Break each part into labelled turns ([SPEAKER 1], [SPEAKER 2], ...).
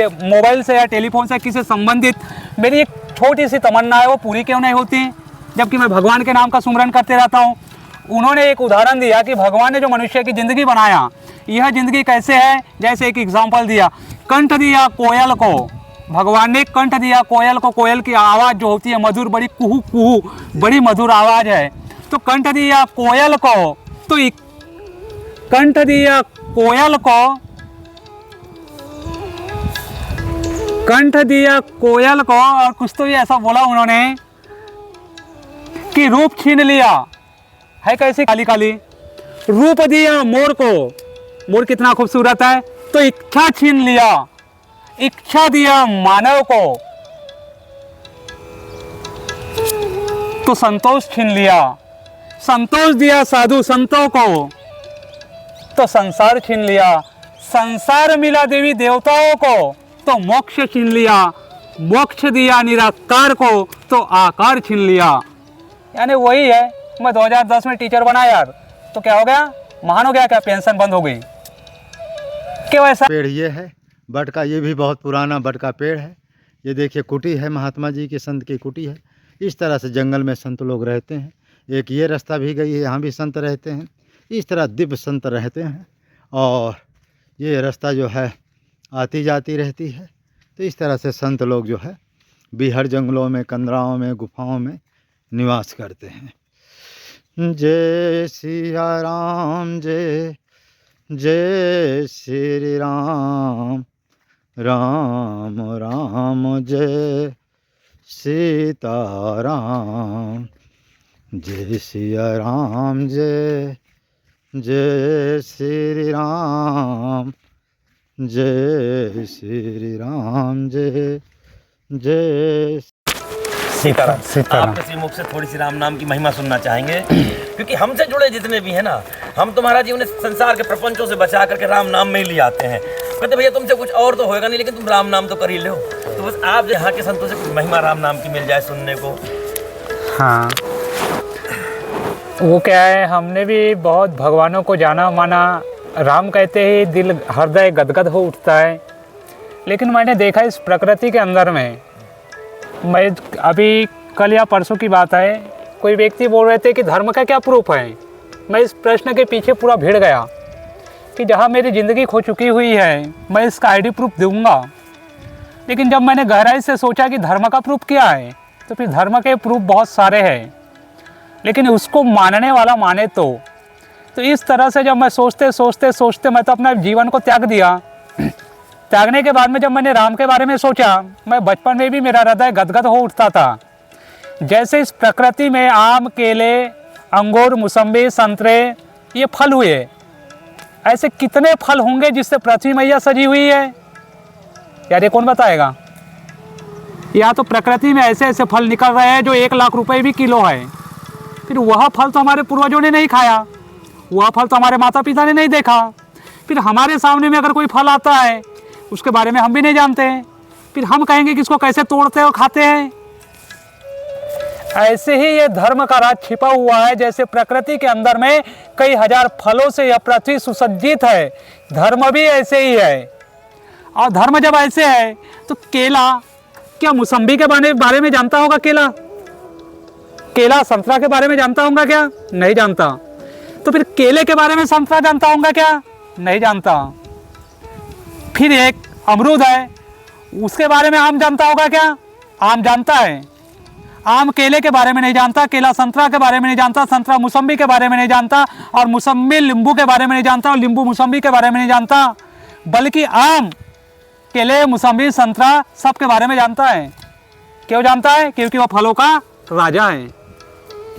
[SPEAKER 1] Mobile से या telephone से किसी संबंधित मेरी एक छोटी सी तमन्ना है वो पूरी क्यों नहीं होती, जबकि मैं भगवान के नाम का सुमरन करते रहता हूँ। उन्होंने एक उदाहरण दिया कि भगवान ने जो मनुष्य की ज़िंदगी बनाया, यह ज़िंदगी कैसे है। जैसे एक एग्जाम्पल दिया, कंठ दिया कोयल को, भगवान ने कंठ दिया कोयल को। कोयल की आवाज़ जो होती है मधुर, बड़ी कुहू कुहू, बड़ी मधुर आवाज़ है। तो कंठ दिया कोयल को, तो कंठ दिया कोयल को, कंठ दिया कोयल को, और कुछ तो ये ऐसा बोला उन्होंने कि रूप छीन लिया है, कैसी काली काली। रूप दिया मोर को, मोर कितना खूबसूरत है। तो इच्छा छीन लिया, इच्छा दिया मानव को, तो संतोष छीन लिया। संतोष दिया साधु संतों को, तो संसार छीन लिया। संसार मिला देवी देवताओं को, तो मोक्ष छीन लिया। मोक्ष दिया निराकार को, तो आकार छीन लिया। यानी वही है, मैं 2010 में टीचर बना यार, तो क्या हो गया, महान हो गया क्या, पेंशन बंद हो गई क्यों ऐसा।
[SPEAKER 2] पेड़ ये है बट का, ये भी बहुत पुराना बट का पेड़ है। ये देखिए कुटी है, महात्मा जी के संत की कुटी है। इस तरह से जंगल में संत लोग रहते हैं। एक ये रास्ता भी गई है, यहाँ भी संत रहते हैं। इस तरह दिव्य संत रहते हैं और ये रास्ता जो है आती जाती रहती है। तो इस तरह से संत लोग जो है बिहार जंगलों में, कंदराओं में, गुफाओं में निवास करते हैं। जय सिया राम, जय जय श्री राम, राम राम जय सीताराम। जय सिया राम, जय जय श्री राम, जय श्री राम, जय जय
[SPEAKER 3] सीताराम।
[SPEAKER 1] सीताराम।
[SPEAKER 3] आपके श्रीमुख से थोड़ी सी राम नाम की महिमा सुनना चाहेंगे, क्योंकि हमसे जुड़े जितने भी हैं ना, हम तुम्हारा जीवन संसार के प्रपंचों से बचा करके राम नाम में ही ले आते हैं। कहते भैया तुमसे कुछ और तो होएगा नहीं, लेकिन तुम राम नाम तो कर ही लो। तो बस आप यहाँ के संतों से कुछ महिमा राम नाम की मिल जाए सुनने को।
[SPEAKER 1] हाँ, वो क्या है, हमने भी बहुत भगवानों को जाना माना। राम कहते ही दिल हृदय गदगद हो उठता है। लेकिन मैंने देखा इस प्रकृति के अंदर में, मैं अभी कल या परसों की बात है, कोई व्यक्ति बोल रहे थे कि धर्म का क्या प्रूफ है। मैं इस प्रश्न के पीछे पूरा भिड़ गया कि जहाँ मेरी ज़िंदगी खो चुकी हुई है, मैं इसका आईडी प्रूफ दूंगा। लेकिन जब मैंने गहराई से सोचा कि धर्म का प्रूफ क्या है, तो फिर धर्म के प्रूफ बहुत सारे हैं, लेकिन उसको मानने वाला माने तो इस तरह से जब मैं सोचते सोचते सोचते मैं तो अपना जीवन को त्याग दिया। त्यागने के बाद में जब मैंने राम के बारे में सोचा, मैं बचपन में भी मेरा हृदय गदगद हो उठता था। जैसे इस प्रकृति में आम, केले, अंगूर, मौसम्बी, संतरे ये फल हुए, ऐसे कितने फल होंगे जिससे पृथ्वी मैया सजी हुई है यार, ये कौन बताएगा। या तो प्रकृति में ऐसे ऐसे फल निकल रहे हैं जो 1 लाख रुपए भी किलो है। फिर वह फल तो हमारे पूर्वजों ने नहीं खाया, वह फल तो हमारे माता पिता ने नहीं देखा। फिर हमारे सामने में अगर कोई फल आता है, उसके बारे में हम भी नहीं जानते हैं, फिर हम कहेंगे कि इसको कैसे तोड़ते और खाते हैं। ऐसे ही ये धर्म का राज छिपा हुआ है। जैसे प्रकृति के अंदर में कई हजार फलों से यह पृथ्वी सुसज्जित है, धर्म भी ऐसे ही है। और धर्म जब ऐसे है तो केला, क्या मौसम्बी के बारे में जानता होगा? केला संतरा के बारे में जानता होगा क्या? नहीं जानता। तो फिर केले के बारे में संतरा जानता होगा क्या? नहीं जानता। फिर एक अमरूद है, उसके बारे में आम जानता होगा क्या? आम जानता है। आम केले के बारे में नहीं जानता, केला संतरा के बारे में नहीं जानता, संतरा मौसम्बी के बारे में नहीं जानता, और मौसम्बी नींबू के बारे में नहीं जानता, और नींबू मौसम्बी के बारे में नहीं जानता। बल्कि आम, केले, मौसम्बी, संतरा सब के बारे में जानता है। क्यों जानता है? क्योंकि वह फलों का राजा है।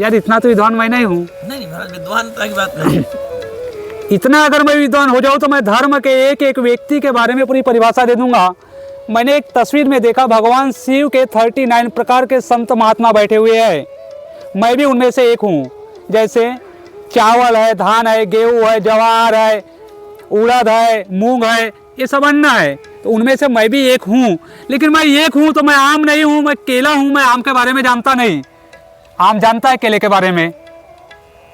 [SPEAKER 1] यार इतना तो विद्वान मैं नहीं हूँ।
[SPEAKER 3] नहीं विद्वान की बात नहीं।
[SPEAKER 1] इतना अगर मैं विद्वान हो जाऊँ तो मैं धर्म के एक एक व्यक्ति के बारे में पूरी परिभाषा दे दूंगा। मैंने एक तस्वीर में देखा, भगवान शिव के 39 प्रकार के संत महात्मा बैठे हुए हैं। मैं भी उनमें से एक हूँ। जैसे चावल है, धान है, गेहूँ है, ज्वार है, उड़द है, मूंग है, ये सब अन्न है। तो उनमें से मैं भी एक हूँ। लेकिन मैं एक हूँ तो मैं आम नहीं हूँ, मैं केला हूँ। मैं आम के बारे में जानता नहीं। आम जानता है केले के बारे में,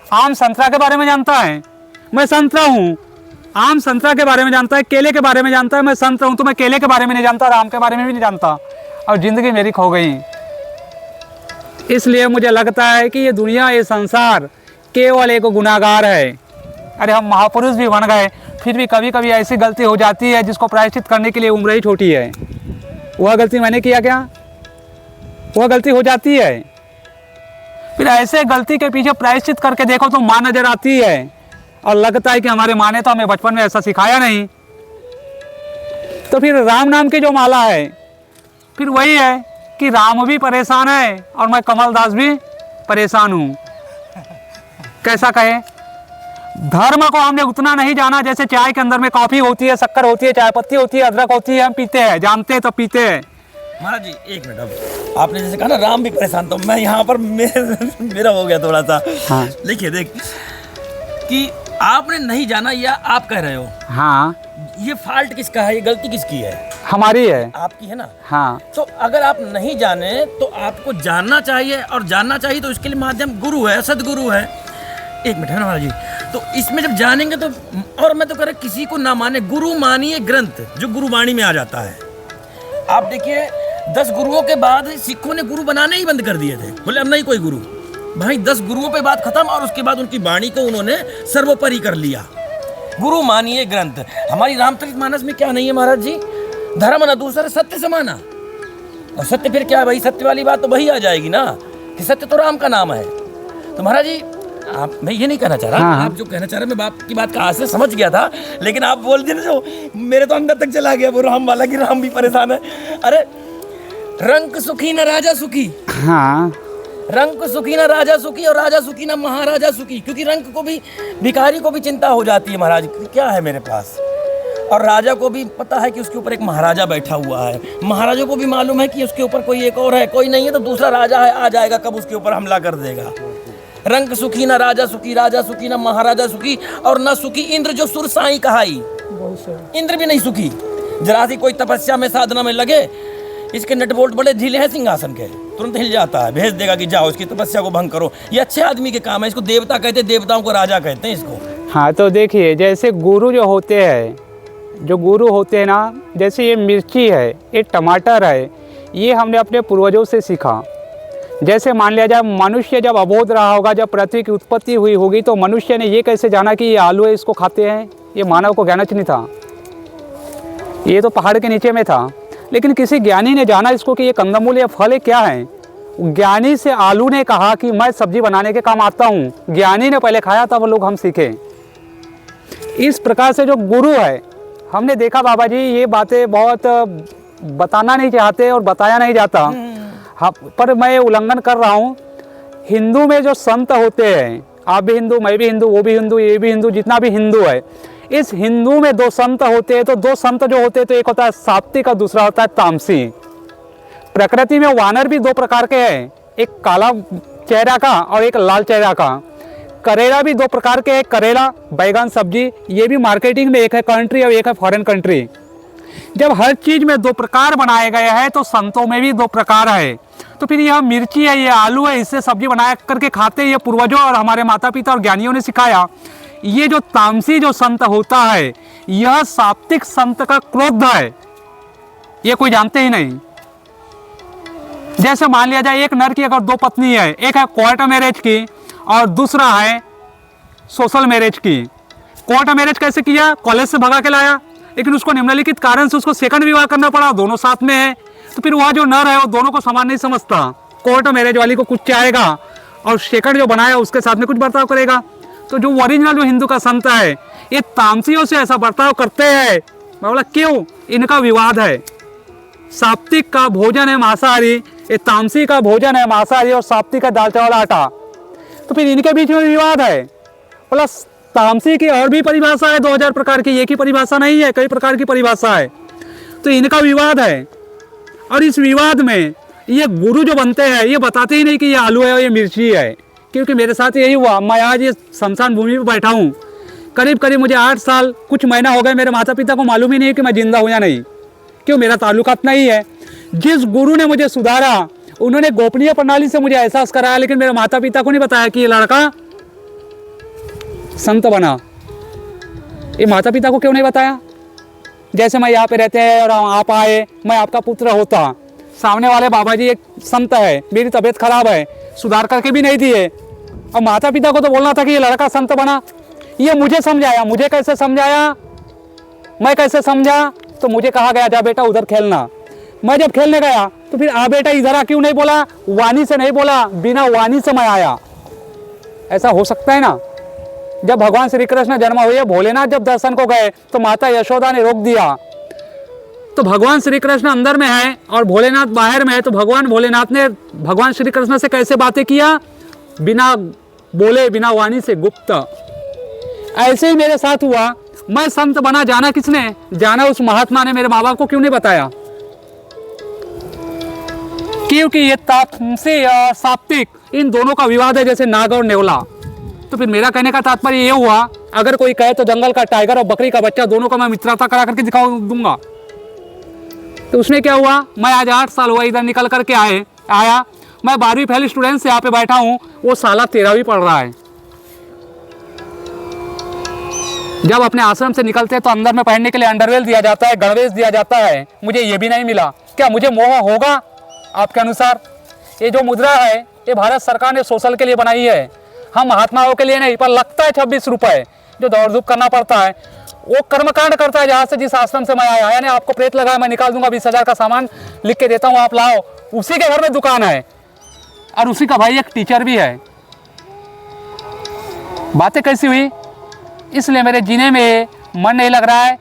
[SPEAKER 1] आम संतरा के बारे में जानता है। मैं संतरा हूँ, आम संतरा के बारे में जानता है, केले के बारे में जानता है। मैं संत हूँ तो मैं केले के बारे में नहीं जानता, राम के बारे में भी नहीं जानता, और ज़िंदगी मेरी खो गई। इसलिए मुझे लगता है कि ये दुनिया, ये संसार केवल एक गुनाहगार है। अरे हम महापुरुष भी बन गए, फिर भी कभी कभी ऐसी गलती हो जाती है जिसको प्रायश्चित करने के लिए उम्र ही छोटी है। वह गलती मैंने किया क्या? वह गलती हो जाती है। फिर ऐसे गलती के पीछे प्रायश्चित करके देखो तो माँ नजर आती है, और लगता है कि हमारे माँ ने तो हमें बचपन में ऐसा सिखाया नहीं। तो फिर राम नाम की जो माला है, फिर वही है कि राम भी परेशान है और मैं कमलदास भी परेशान हूँ। कैसा कहे? धर्म को हमने उतना नहीं जाना जैसे चाय के अंदर में कॉफी होती है, शक्कर होती है, चाय पत्ती होती है, अदरक होती है, हम पीते हैं, जानते हैं तो पीते हैं।
[SPEAKER 3] महाराज जी एक मिनट, अब आपने जैसे कहा ना राम भी परेशान, तो मैं यहाँ पर मेरा हो गया थोड़ा सा।
[SPEAKER 1] हाँ।
[SPEAKER 3] देखिए देख कि आपने नहीं जाना या आप कह रहे हो,
[SPEAKER 1] हाँ,
[SPEAKER 3] ये फॉल्ट किसका है, ये गलती किसकी है?
[SPEAKER 1] हमारी है।
[SPEAKER 3] आपकी है ना।
[SPEAKER 1] हाँ,
[SPEAKER 3] तो अगर आप नहीं जाने तो आपको जानना चाहिए, और जानना चाहिए तो इसके लिए माध्यम गुरु है, सदगुरु है। एक मिनट है ना महाराज जी, तो इसमें जब जानेंगे तो, और मैं तो कह रहा किसी को ना माने, गुरु मानिए ग्रंथ जो गुरुवाणी में आ जाता है। आप देखिए 10 गुरुओं के बाद सिखों ने गुरु बनाने ही बंद कर दिए थे, बोले अब नहीं कोई गुरु। भाई 10 गुरुओं पे बात खत्म, और उसके बाद उनकी वाणी को उन्होंने सर्वोपरि कर लिया। गुरु मानिए ग्रंथ। हमारी रामचरितमानस में क्या नहीं है महाराज जी? धर्म न दूसरा सत्य समाना। और सत्य फिर क्या है भाई? सत्य वाली बात तो वही आ जाएगी ना कि सत्य तो राम का नाम है। तो महाराज जी आप, मैं ये नहीं कहना चाह रहा,
[SPEAKER 1] हाँ।
[SPEAKER 3] आप जो कहना चाह रहे, मैं बाप की बात कहाँ से समझ गया था, लेकिन आप बोल दिए ना जो मेरे तो अंदर तक चला गया वो राम वाला, कि राम भी परेशान है। अरे रंक सुखी न राजा सुखी।
[SPEAKER 1] हाँ,
[SPEAKER 3] रंक सुखी न राजा सुखी, और राजा सुखी न महाराजा सुखी। क्योंकि रंक को भी, भिखारी को भी चिंता हो जाती है महाराज क्या है मेरे पास, और राजा को भी पता है कि उसके ऊपर एक महाराजा बैठा हुआ है। महाराजा को भी मालूम है कि उसके ऊपर कोई एक और है, कोई नहीं है तो दूसरा राजा है, आ जाएगा कब उसके ऊपर हमला कर देगा। रंक सुखी न राजा सुखी, राजा सुखी न महाराजा सुखी, और न सुखी इंद्र जो सुर साई कहाई। इंद्र भी नहीं सुखी। जरा सी कोई तपस्या में, साधना में लगे, इसके नट बोल्ट बड़े ढीले हैं सिंहासन के, तुरंत हिल जाता है, भेज देगा कि जाओ इसकी तपस्या को भंग करो। ये अच्छे आदमी के काम है, इसको देवता कहते हैं, देवताओं को राजा कहते हैं इसको।
[SPEAKER 1] हाँ, तो देखिए जैसे गुरु जो होते हैं, जो गुरु होते हैं ना, जैसे ये मिर्ची है, ये टमाटर है, ये हमने अपने पूर्वजों से सीखा। जैसे मान लिया जाए मनुष्य जब अबोध रहा होगा, जब पृथ्वी की उत्पत्ति हुई होगी, तो मनुष्य ने ये कैसे जाना कि ये आलू है, इसको खाते हैं? ये मानव को ज्ञान नहीं था, ये तो पहाड़ के नीचे में था। लेकिन किसी ज्ञानी ने जाना इसको कि ये कंदमूल या फल है, क्या है। ज्ञानी से आलू ने कहा कि मैं सब्जी बनाने के काम आता हूँ। ज्ञानी ने पहले खाया तब लोग हम सीखे। इस प्रकार से जो गुरु है, हमने देखा बाबा जी ये बातें बहुत बताना नहीं चाहते और बताया नहीं जाता। हाँ, पर मैं उल्लंघन कर रहा हूँ। हिंदू में जो संत होते हैं, आप भी हिंदू, मैं भी हिंदू, वो भी हिंदू, ये भी हिंदू, जितना भी हिंदू है, इस हिंदू में 2 संत होते हैं। तो 2 संत जो होते हैं, तो एक होता है सात्विक और दूसरा होता है तामसी। प्रकृति में वानर भी 2 प्रकार के हैं, एक काला चेहरा का और एक लाल चेहरा का। करेला भी 2 प्रकार के हैं, करेला बैगन सब्जी, ये भी मार्केटिंग में, एक है कंट्री और एक है फॉरेन कंट्री। जब हर चीज में 2 प्रकार बनाए गए हैं, तो संतों में भी 2 प्रकार है। तो फिर यह मिर्ची है, ये आलू है, इससे सब्जी बनाया करके खाते, ये पूर्वजों और हमारे माता पिता और ज्ञानियों ने सिखाया। ये जो तामसी जो संत होता है, यह सात्विक संत का क्रोध है, ये कोई जानते ही नहीं। जैसे मान लिया जाए एक नर की अगर 2 पत्नी है, एक है कोर्ट मैरिज की और दूसरा है सोशल मैरिज की। कोर्ट मैरिज कैसे किया? कॉलेज से भगा के लाया, लेकिन उसको निम्नलिखित कारण से उसको सेकंड विवाह करना पड़ा, दोनों साथ में है। तो फिर वह जो नर है वो दोनों को समान नहीं समझता। कोर्ट मैरिज वाली को कुछ चाहेगा और सेकंड जो बनाया उसके साथ में कुछ बर्ताव करेगा। तो जो ओरिजिनल जो हिंदू का संत है, ये तामसियों से ऐसा बर्ताव करते हैं। मैं बोला क्यों? इनका विवाद है। सात्विक का भोजन है मांसाहारी, ये तामसी का भोजन है मांसाहारी, और सात्विक का दाल चावल आटा। तो फिर इनके बीच में विवाद है। बोला तामसी की और भी परिभाषा है 2000 प्रकार की, एक ही परिभाषा नहीं है, कई प्रकार की परिभाषा है। तो इनका विवाद है, और इस विवाद में ये गुरु जो बनते हैं, ये बताते ही नहीं कि ये आलू है और ये मिर्ची है। क्योंकि मेरे साथ यही हुआ, मैं आज ये शमशान भूमि पर बैठा हूँ, करीब करीब मुझे 8 साल कुछ महीना हो गए, मेरे माता पिता को मालूम ही नहीं कि मैं जिंदा हूँ या नहीं। क्यों? मेरा ताल्लुकात नहीं है। जिस गुरु ने मुझे सुधारा, उन्होंने गोपनीय प्रणाली से मुझे एहसास कराया, लेकिन मेरे माता पिता को नहीं बताया कि ये लड़का संत बना। ये माता पिता को क्यों नहीं बताया? जैसे मैं यहाँ पे रहते हैं और आप आए, मैं आपका पुत्र होता, सामने वाले बाबा जी एक संत है, मेरी तबीयत खराब है, सुधार करके भी नहीं दिए, और माता पिता को तो बोलना था कि ये लड़का संत बना। ये मुझे समझाया, मुझे कैसे समझाया, मैं कैसे समझा? तो मुझे कहा गया जा बेटा उधर खेलना। मैं जब खेलने गया तो फिर आ बेटा इधर आ क्यों नहीं बोला? वाणी से नहीं बोला, बिना वाणी से मैं आया। ऐसा हो सकता है ना? जब भगवान श्री कृष्ण जन्म हुए, भोलेनाथ जब दर्शन को गए तो माता यशोदा ने रोक दिया। तो भगवान श्री कृष्ण अंदर में है और भोलेनाथ बाहर में है, तो भगवान भोलेनाथ ने भगवान श्री कृष्ण से कैसे बातें किया? बिना बोले, बिना वाणी से, गुप्त। ऐसे ही मेरे साथ हुआ। मैं संत बना, जाना किसने? जाना उस महात्मा ने। मेरे माँ बाप को क्यों नहीं बताया? क्योंकि ये तापसी और सात्विक, इन दोनों का विवाद है, जैसे नाग और नेवला। तो फिर मेरा कहने का तात्पर्य ये हुआ, अगर कोई कहे तो जंगल का टाइगर और बकरी का बच्चा दोनों का मैं मित्रता करा करके दिखा दूंगा। तो उसने क्या हुआ, मैं आज 8 साल हुआ इधर निकल करके आया, मैं 12वीं फेल स्टूडेंट से यहाँ पे बैठा हूँ, वो साला 13वीं पढ़ रहा है। जब अपने आश्रम से निकलते हैं तो अंदर में पहनने के लिए अंडरवेयर दिया जाता है, गणवेश दिया जाता है, मुझे ये भी नहीं मिला। क्या मुझे मोह होगा आपके अनुसार? ये जो मुद्रा है ये भारत सरकार ने सोशल के लिए बनाई है, हम महात्माओं के लिए नहीं। पर लगता है 26 रुपये जो दौड़ धूप करना पड़ता है, वो कर्मकांड करता है जहाँ से जिस आश्रम से मैं आया। यानी आपको प्रेत लगाया, मैं निकाल दूंगा, 20,000 का सामान लिख के देता हूँ, आप लाओ। उसी के घर में दुकान है और उसी का भाई एक टीचर भी है। बातें कैसी हुई? इसलिए मेरे जीने में मन नहीं लग रहा है।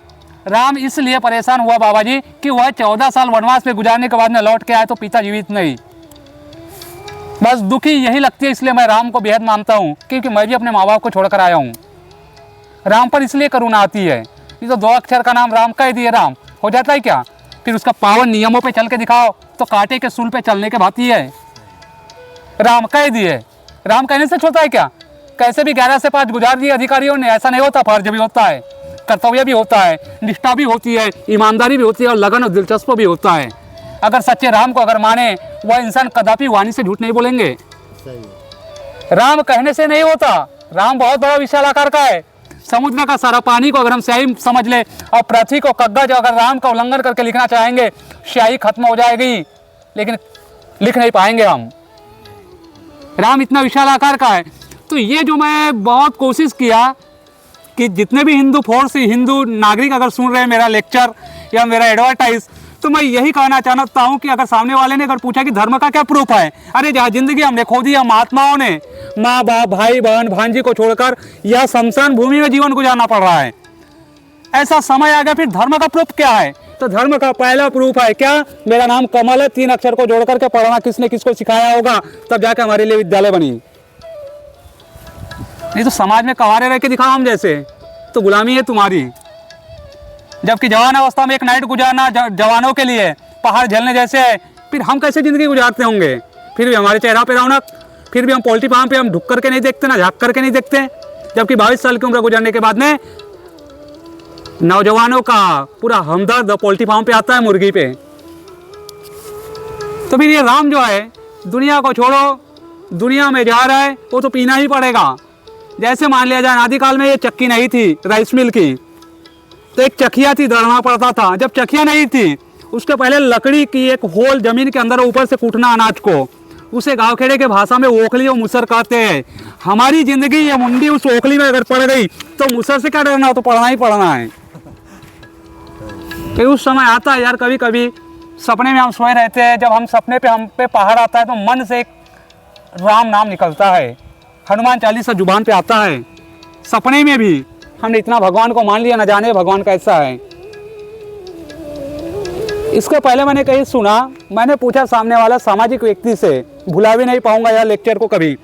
[SPEAKER 1] राम इसलिए परेशान हुआ बाबा जी कि वह 14 साल वनवास में गुजारने के बाद में लौट के आए तो पिता जीवित नहीं। बस दुखी यही लगती है, इसलिए मैं राम को बेहद मानता हूँ, क्योंकि मैं भी अपने माँ बाप को छोड़कर आया हूँ। राम पर इसलिए करुणा आती है। ये तो 2 अक्षर का नाम राम कह दिए, राम हो जाता है क्या? फिर उसका पावन नियमों पे चल के दिखाओ तो कांटे के सूल पे चलने के भांति है। राम कह दिए, राम कहने से छोटा है क्या? कैसे भी 11 से 5 गुजार दिए अधिकारियों ने। ऐसा नहीं होता, फर्ज भी होता है, कर्तव्य भी होता है, निष्ठा भी होती है, ईमानदारी भी होती है और लगन और दिलचस्प भी होता है। अगर सच्चे राम को अगर माने, वह इंसान कदापि वाणी से झूठ नहीं बोलेंगे। राम कहने से नहीं होता। राम बहुत बड़ा विशाल आकार का है। समुद्र का सारा पानी को अगर हम स्याही समझ ले और पृथ्वी को कागज अगर राम का उल्लंघन करके लिखना चाहेंगे, स्याही खत्म हो जाएगी, लेकिन लिख नहीं पाएंगे हम। राम इतना विशाल आकार का है। तो ये जो मैं बहुत कोशिश किया कि जितने भी हिंदू फोर्स, हिंदू नागरिक अगर सुन रहे हैं मेरा लेक्चर या मेरा एडवर्टाइज, तो मैं यही कहना चाहता हूँ कि अगर सामने वाले ने अगर पूछा कि धर्म का क्या प्रूफ है, अरे जहाँ जिंदगी हमने खो दी, महात्माओं ने माँ बाप, भाई बहन, भांजी को छोड़कर यह शमशान भूमि में जीवन गुजारना पड़ रहा है। ऐसा समय आ गया, फिर धर्म का प्रूफ क्या है? तो धर्म का पहला प्रूफ है क्या? मेरा नाम कमल है। 3 अक्षर को जोड़ करके पढ़ना किसने किसको सिखाया होगा, तब जाके हमारे लिए विद्यालय बनी। नहीं तो समाज में कवारे रह के दिखाओ हम जैसे, तो गुलामी है तुम्हारी। जबकि जवान अवस्था में एक नाइट गुजारना जवानों के लिए पहाड़ झेलने जैसे है, फिर हम कैसे ज़िंदगी गुजारते होंगे? फिर भी हमारे चेहरा पे रौनक, फिर भी हम पोल्ट्री फार्म पे हम ढुक करके नहीं देखते, ना झाँक करके नहीं देखते। जबकि 22 साल की उम्र गुजरने के बाद में नौजवानों का पूरा हमदर्द पोल्ट्री फार्म पे आता है, मुर्गी पे। तो फिर ये राम जो है, दुनिया को छोड़ो, दुनिया में जा रहा है, वो तो पीना ही पड़ेगा। जैसे मान लिया जाए आदिकाल में ये चक्की नहीं थी राइस मिल की, तो एक चखिया थी, दौड़ना पड़ता था। जब चखिया नहीं थी, उसके पहले लकड़ी की एक होल जमीन के अंदर ऊपर से कूटना अनाज को, उसे गांव खेड़े के भाषा में ओखली और मुसर कहते हैं। हमारी जिंदगी ये मुंडी उस ओखली में अगर पड़ गई तो मुसर से क्या डरना, तो पढ़ना ही पढ़ना है। फिर उस समय आता है यार, कभी कभी सपने में हम सोए रहते हैं, जब हम सपने पे हम पे पहाड़ आता है तो मन से एक राम नाम निकलता है, हनुमान चालीसा जुबान पे आता है। सपने में भी हमने इतना भगवान को मान लिया, न जाने भगवान कैसा है। इसके पहले मैंने कहीं सुना, मैंने पूछा सामने वाला सामाजिक व्यक्ति से, भुला भी नहीं पाऊंगा यार लेक्चर को कभी।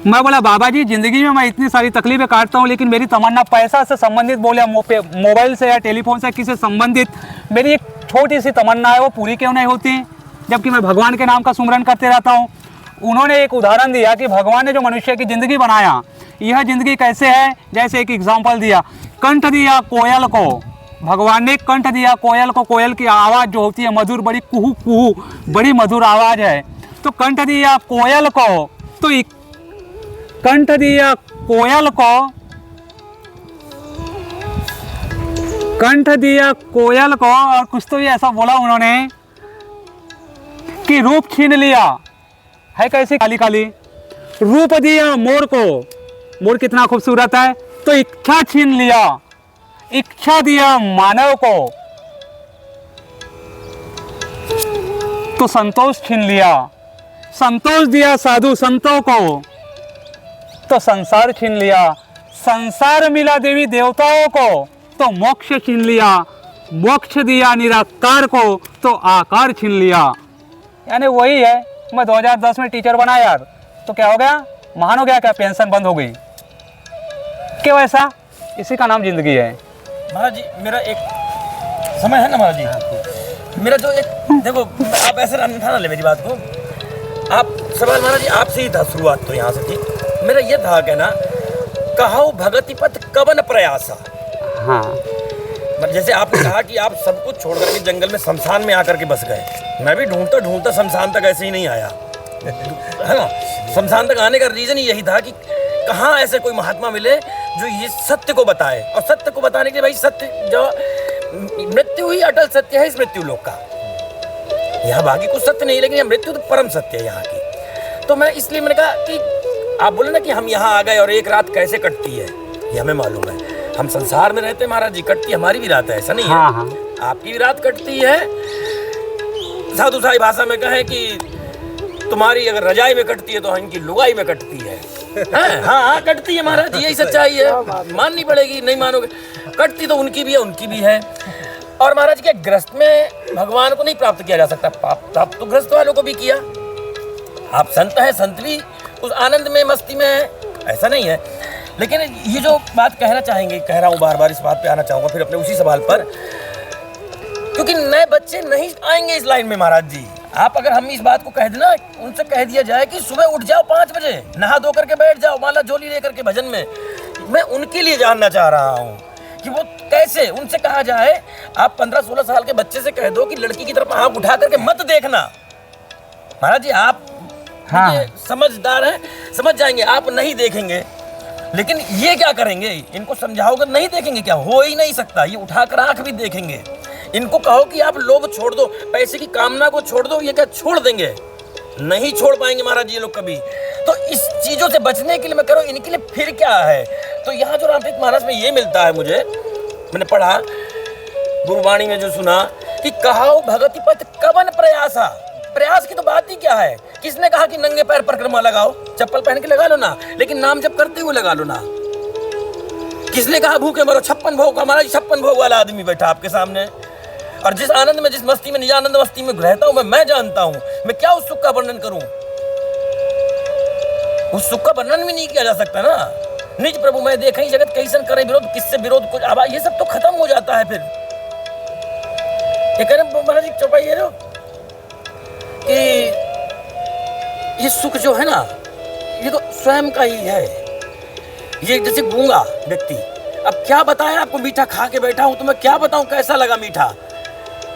[SPEAKER 1] मैं बोला बाबा जी, जिंदगी में मैं इतनी सारी तकलीफें काटता हूँ, लेकिन मेरी तमन्ना पैसा से संबंधित बोले, मोबाइल से या टेलीफोन से किसी संबंधित मेरी एक छोटी सी तमन्ना है, वो पूरी क्यों नहीं होती? जबकि मैं भगवान के नाम का सुमरन करते रहता हूँ। उन्होंने एक उदाहरण दिया कि भगवान ने जो मनुष्य की ज़िंदगी बनाया, यह ज़िंदगी कैसे है। जैसे एक एग्जाम्पल दिया, कंठ दिया कोयल को, भगवान ने कंठ दिया कोयल को। कोयल की आवाज़ जो होती है मधुर, बड़ी कुहू कुहू, बड़ी मधुर आवाज़ है। तो कंठ दिया कोयल को, तो कंठ दिया कोयल को कंठ दिया कोयल को, और कुछ तो ये ऐसा बोला उन्होंने कि रूप छीन लिया, है कैसे काली काली, रूप दिया मोर को, मोर कितना खूबसूरत है, तो इच्छा छीन लिया, इच्छा दिया मानव को तो संतोष छीन लिया, संतोष दिया साधु संतों को तो संसार छीन लिया, संसार मिला देवी देवताओं को तो मोक्ष छीन लिया, मोक्ष दिया निराकार को तो आकार छीन लिया। यानी वही है, मैं 2010 में टीचर बना यार, तो क्या हो गया, महान हो गया क्या, पेंशन बंद हो गई, क्यों ऐसा, इसी का नाम जिंदगी है।
[SPEAKER 3] महाराज जी मेरा एक समय है ना महाराज जी, मेरा जो एक देखो, आप ऐसे ना ले मेरी बात को, आप सवाल महाराज जी आपसे ही था, शुरुआत तो यहाँ से थी। मेरा ये था कहना, कहो भगति पथ कवन प्रयासा।
[SPEAKER 1] हाँ,
[SPEAKER 3] जैसे आपने कहा कि आप सब कुछ छोड़ करके जंगल में शमशान में आकर के बस गए, मैं भी ढूंढता ढूंढता शमशान तक ऐसे ही नहीं आया, है ना। शमशान तक आने का रीज़न ही यही था कि कहाँ ऐसे कोई महात्मा मिले जो ये सत्य को बताए, और सत्य को बताने के लिए भाई सत्य जो मृत्यु ही अटल सत्य है इस मृत्यु लोक का, यहाँ बाकी कुछ सत्य नहीं, लेकिन यह मृत्यु तो परम सत्य है यहाँ की। तो मैं इसलिए मैंने कहा कि आप बोले ना कि हम यहाँ आ गए और एक रात कैसे कटती है, ये हमें मालूम है, हम संसार में रहते हैं महाराज जी, कटती हमारी भी रात है, ऐसा नहीं
[SPEAKER 1] हाँ,
[SPEAKER 3] है,
[SPEAKER 1] हाँ।
[SPEAKER 3] आपकी भी रात कटती है। साधु साई भाषा में कहें कि तुम्हारी अगर रजाई में कटती है तो इनकी लुगाई में कटती है। हाँ हाँ कटती है महाराज जी, यही सच्चाई है, माननी पड़ेगी, नहीं मानोगे, कटती तो उनकी भी है, उनकी भी है। और महाराज के ग्रस्त में भगवान को नहीं प्राप्त किया जा सकता, प्राप्त तो ग्रस्त वालों को भी किया। आप संत हैं, संत भी उस आनंद में मस्ती में है, ऐसा नहीं है। लेकिन ये जो बात कहना चाहेंगे, कह रहा हूँ बार बार, इस बात पे आना चाहूँगा फिर अपने उसी सवाल पर, क्योंकि नए बच्चे नहीं आएंगे इस लाइन में महाराज जी। आप अगर हम इस बात को कह देना, उनसे कह दिया जाए कि सुबह उठ जाओ 5 बजे, नहा धो करके बैठ जाओ माला झोली लेकर के भजन में, मैं उनके लिए जानना चाह रहा हूँ कि वो कैसे, उनसे कहा जाए, आप 15-16 साल के बच्चे से कह दो कि लड़की की तरफ आँख उठा करके मत देखना। महाराज जी आप
[SPEAKER 1] हाँ।
[SPEAKER 3] समझदार हैं, समझ जाएंगे, आप नहीं देखेंगे, लेकिन ये क्या करेंगे, इनको समझाओगे नहीं देखेंगे, क्या हो ही नहीं सकता, ये उठाकर आँख भी देखेंगे। इनको कहो कि आप लोभ छोड़ दो, पैसे की कामना को छोड़ दो, ये क्या छोड़ देंगे, नहीं छोड़ पाएंगे महाराज ये लोग कभी। तो इस चीज़ों से बचने के लिए मैं कह रहा हूँ, इनके लिए फिर क्या है। तो यहाँ जो रामतीर्थ महाराज में ये मिलता है मुझे, मैंने पढ़ा गुरुवाणी में जो सुना कि कहाओ भगति पथ कवन प्रयासा, प्रयास की तो बात ही क्या है। किसने कहा कि नंगे पैर परिक्रमा लगाओ, चप्पल पहन के लगा लो ना, लेकिन नाम जप करते हुए लगा लो ना। किसने कहा भूखे मरो 56 भोग, हमारा 56 भोग वाला आदमी बैठा आपके सामने, और जिस आनंद में, जिस मस्ती में, निजानंद मस्ती में रहता हूं मैं जानता हूं, मैं क्या उस सुख का वर्णन करूं, उस सुख का वर्णन भी नहीं किया जा सकता ना। निज प्रभु मैं देखा ही जगत कैसन करे विरोध, किससे विरोध कुछ आवाज, ये सब तो खत्म हो जाता है फिर। ये कह रहे महाराज जी चौपाई ये लो कि ये सुख जो है ना, ये तो स्वयं का ही है। ये जैसे गूंगा व्यक्ति, अब क्या बताएं आपको, मीठा खा के बैठा हूं तो मैं क्या बताऊं कैसा लगा मीठा,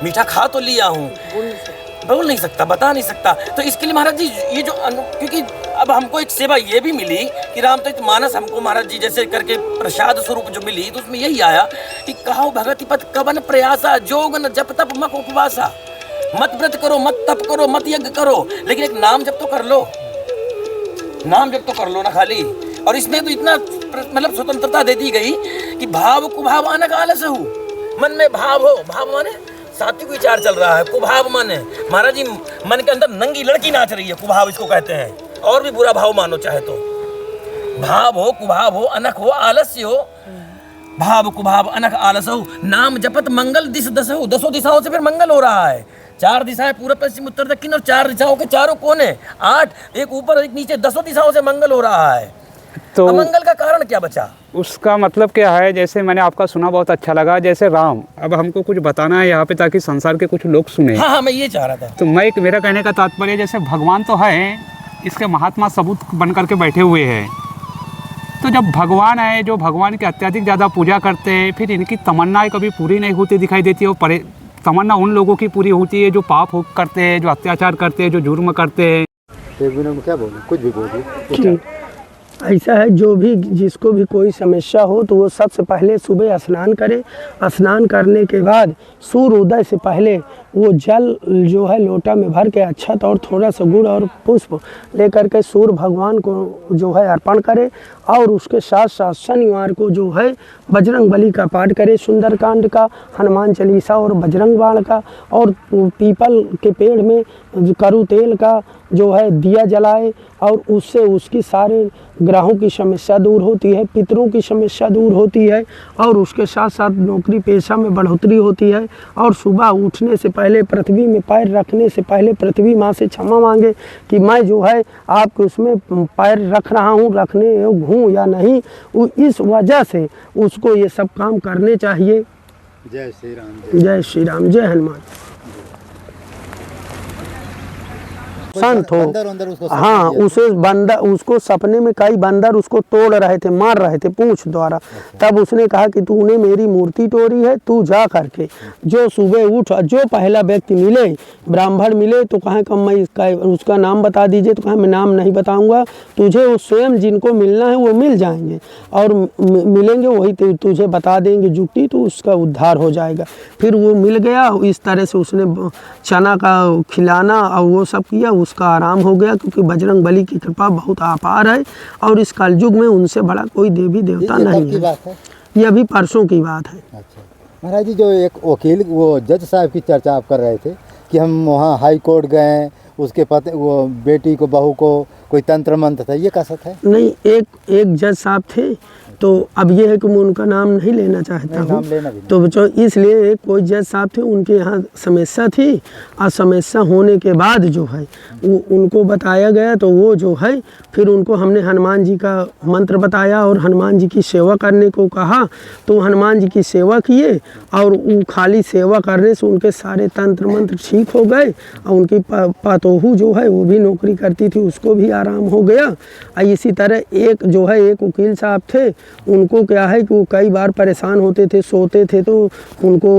[SPEAKER 3] मीठा खा तो लिया हूं, बोल नहीं सकता, बता नहीं सकता। तो इसके लिए महाराज जी ये जो क्योंकि अब हमको एक सेवा ये भी मिली कि रामतीर्थ मानस हमको महाराज जी जैसे करके प्रसाद स्वरूप जो मिली, तो उसमें यही आया कि कहो भगति पथ कवन प्रयासा, जोग न जप तप मक उपवासा, मत व्रत करो, मत तप करो, मत यज्ञ करो, लेकिन एक नाम जप तो कर लो, नाम जप तो कर लो ना खाली। और इसमें तो इतना मतलब स्वतंत्रता दे दी गई कि भाव कुभाव अनक आलस हो, मन में भाव हो, भाव माने सात्विक विचार चल रहा है, कुभाव माने महाराज जी मन के अंदर नंगी लड़की नाच रही है, कुभाव इसको कहते हैं, और भी बुरा भाव मानो चाहे तो। भाव हो, कुभाव हो, अनक हो, आलस्य हो, भाव कुभाव अनक आलस हो, नाम जपत मंगल दिश दस हो, 10 दिशाओं से फिर मंगल हो रहा है। 4 दिशाएं पूर्व पश्चिम उत्तर दक्षिण, और 4 दिशाओं के चारों कोने, 8 एक ऊपर एक नीचे, 10 दिशाओं से मंगल हो रहा है। तो अमंगल का कारण क्या बचा,
[SPEAKER 1] उसका मतलब क्या है। जैसे मैंने आपका सुना, बहुत अच्छा लगा, जैसे राम, अब हमको कुछ बताना है यहाँ पे ताकि संसार के कुछ लोग सुने।
[SPEAKER 3] हाँ मैं ये चाह रहा था।
[SPEAKER 1] तो मेरा कहने का तात्पर्य, जैसे भगवान तो है, इसके महात्मा सबूत बन करके बैठे हुए हैं। तो जब भगवान है, जो भगवान की अत्यधिक ज़्यादा पूजा करते हैं, फिर इनकी तमन्नाएं कभी पूरी नहीं होती दिखाई देती है। वो तमन्ना उन लोगों की पूरी होती है जो पाप करते हैं, जो अत्याचार करते हैं, जो जुर्म करते हैं।
[SPEAKER 2] एक मिनट में क्या बोलूं, कुछ भी बोलिए।
[SPEAKER 4] ऐसा है, जो भी जिसको भी कोई समस्या हो तो वो सबसे पहले सुबह स्नान करे। स्नान करने के बाद सूर्य उदय से पहले वो जल जो है लोटा में भर के अक्षत और थोड़ा सा गुड़ और पुष्प लेकर के सूर्य भगवान को जो है अर्पण करे। और उसके साथ साथ शनिवार को जो है बजरंग बली का पाठ करे, सुंदरकांड का, हनुमान चालीसा और बजरंग बाण का, और पीपल के पेड़ में करू तेल का जो है दिया जलाए, और उससे उसकी सारे ग्रहों की समस्या दूर होती है, पितरों की समस्या दूर होती है, और उसके साथ साथ नौकरी पेशा में बढ़ोतरी होती है। और सुबह उठने से पहले, पृथ्वी में पैर रखने से पहले पृथ्वी माँ से क्षमा मांगे कि मैं जो है आपके उसमें पैर रख रहा हूँ, रखने योग्य हूँ या नहीं। इस वजह से उसको ये सब काम करने चाहिए।
[SPEAKER 2] जय श्री राम।
[SPEAKER 4] जय श्री राम, जय हनुमान। संत हो,
[SPEAKER 2] बंदर उसको
[SPEAKER 4] हाँ, उसे बंदर, उसको सपने में कई बंदर उसको तोड़ रहे थे, मार रहे थे पूंछ द्वारा। तब उसने कहा कि तूने मेरी मूर्ति तोड़ी है, तू जा करके जो सुबह उठ, जो पहला व्यक्ति मिले, ब्राह्मण मिले तो कहा कि मैं उसका नाम बता दीजिए, तो कहा मैं नाम नहीं बताऊंगा, तुझे वो स्वयं जिनको मिलना है वो मिल जाएंगे और मिलेंगे, वही तुझे बता देंगे जुक्ति, तो उसका उद्धार हो जाएगा। फिर वो मिल गया। इस तरह से उसने चना का खिलाना और वो सब किया, उसका आराम हो गया, क्योंकि बजरंग बली की कृपा बहुत अपार है और इस कलयुग में उनसे बड़ा कोई देवी देवता नहीं है। ये अभी परसों की बात है।
[SPEAKER 2] अच्छा महाराज जी, जो एक वकील वो जज साहब की चर्चा आप कर रहे थे कि हम वहाँ हाई कोर्ट गए, उसके पति वो बेटी को बहू को कोई तंत्र मंत्र था, ये का सच है?
[SPEAKER 4] नहीं, एक जज साहब थे, तो अब ये है कि मैं उनका नाम नहीं लेना चाहता हूँ, तो बच्चों इसलिए कोई जज साहब थे, उनके यहाँ समस्या थी और समस्या होने के बाद जो है वो उनको बताया गया, तो वो जो है फिर उनको हमने हनुमान जी का मंत्र बताया और हनुमान जी की सेवा करने को कहा, तो हनुमान जी की सेवा किए और वो खाली सेवा करने से उनके सारे तंत्र मंत्र ठीक हो गए और उनकी पतोहू जो है वो भी नौकरी करती थी, उसको भी आराम हो गया। और इसी तरह एक जो है एक वकील साहब थे, उनको क्या है कि वो कई बार परेशान होते थे, सोते थे तो उनको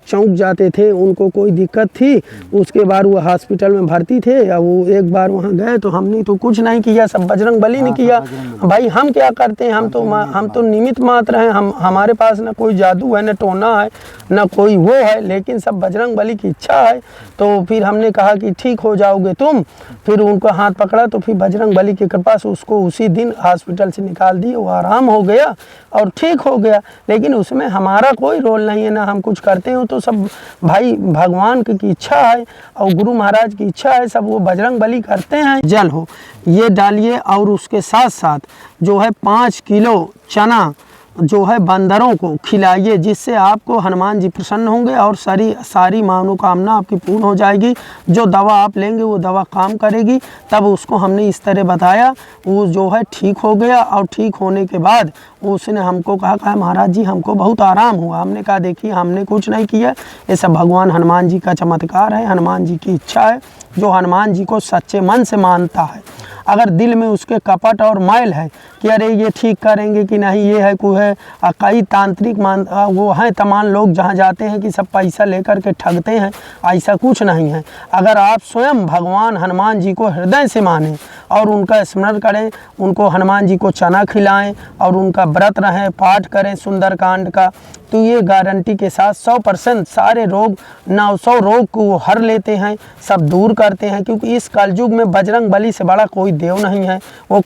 [SPEAKER 4] चौंक जाते थे, उनको कोई दिक्कत थी, उसके बाद वो हॉस्पिटल में भर्ती थे। या वो एक बार वहाँ गए तो हमने तो कुछ नहीं किया, सब बजरंग बली ने किया। भाई हम क्या करते हैं, हम तो निमित्त मात्र हैं, हमारे पास ना कोई जादू है, ना टोना है, ना कोई वो है, लेकिन सब बजरंग बली की इच्छा है। तो फिर हमने कहा कि ठीक हो जाओगे तुम, फिर उनको हाथ पकड़ा, तो फिर बजरंग बली की कृपा से उसको उसी दिन हॉस्पिटल से निकाल दिए, वो आराम हो गया और ठीक हो गया। लेकिन उसमें हमारा कोई रोल नहीं है, ना हम कुछ करते हो, तो सब भाई भगवान की इच्छा है और गुरु महाराज की इच्छा है, सब वो बजरंग बली करते हैं। जल हो ये डालिए और उसके साथ साथ जो है 5 किलो चना जो है बंदरों को खिलाइए, जिससे आपको हनुमान जी प्रसन्न होंगे और सारी मनोकामना आपकी पूर्ण हो जाएगी। जो दवा आप लेंगे वो दवा काम करेगी। तब उसको हमने इस तरह बताया, वो जो है ठीक हो गया और ठीक होने के बाद उसने हमको कहा महाराज जी हमको बहुत आराम हुआ। हमने कहा देखिए हमने कुछ नहीं किया, ये सब भगवान हनुमान जी का चमत्कार है, हनुमान जी की इच्छा है। जो हनुमान जी को सच्चे मन से मानता है, अगर दिल में उसके कपट और मैल है कि अरे ये ठीक करेंगे कि नहीं, ये है कोई है, कई तांत्रिक वो हैं तमाम लोग जहाँ जाते हैं कि सब पैसा लेकर के ठगते हैं, ऐसा कुछ नहीं है। अगर आप स्वयं भगवान हनुमान जी को हृदय से मानें और उनका स्मरण करें, उनको हनुमान जी को चना खिलाएं और उनका व्रत रहें, पाठ करें सुंदरकांड का, तो ये गारंटी के साथ 100% सारे रोग 900 रोग को वो हर लेते हैं, सब दूर करते हैं। क्योंकि इस कलयुग में बजरंग बली से बड़ा कोई देव नहीं है। वो